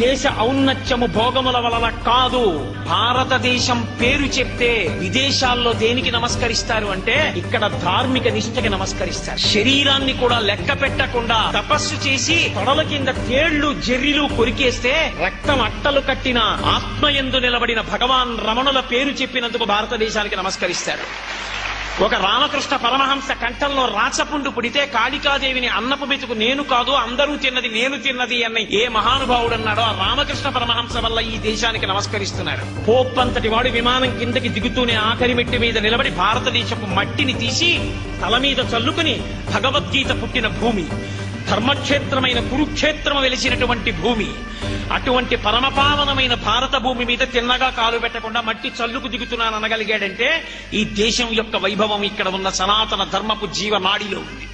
దేశ ఔన్నత్యము భోగముల వలన కాదు. భారతదేశం పేరు చెప్తే విదేశాల్లో దేనికి నమస్కరిస్తారు అంటే ఇక్కడ ధార్మిక నిష్ఠకి నమస్కరిస్తారు. శరీరాన్ని కూడా లెక్క పెట్టకుండా తపస్సు చేసి తొడల కింద తేళ్లు జెర్రిలు కొరికేస్తే రక్తం అట్టలు కట్టిన ఆత్మయందు నిలబడిన భగవాన్ రమణుల పేరు చెప్పినందుకు భారతదేశానికి నమస్కరిస్తారు. ఒక రామకృష్ణ పరమహంస కంఠంలో రాచపుండు పుడితే కాళికాదేవిని అన్నపు మెతుకు నేను కాదు అందరూ తిన్నది నేను తిన్నది అన్న ఏ మహానుభావుడు అన్నాడో ఆ రామకృష్ణ పరమహంస వల్ల ఈ దేశానికి నమస్కరిస్తున్నారు. పోప్పంతటి వాడు విమానం కిందకి దిగుతూనే ఆఖరి మెట్టి మీద నిలబడి భారతదేశపు మట్టిని తీసి తల మీద చల్లుకుని భగవద్గీత పుట్టిన భూమి, ధర్మక్షేత్రమైన కురుక్షేత్రము వెలిసినటువంటి భూమి, అటువంటి పరమపావనమైన భారత భూమి మీద తిన్నగా కాలు పెట్టకుండా మట్టి చల్లుకు దిగుతున్నాను అనగలిగాడంటే ఈ దేశం యొక్క వైభవం ఇక్కడ ఉన్న సనాతన ధర్మపు జీవనాడిలో ఉంది.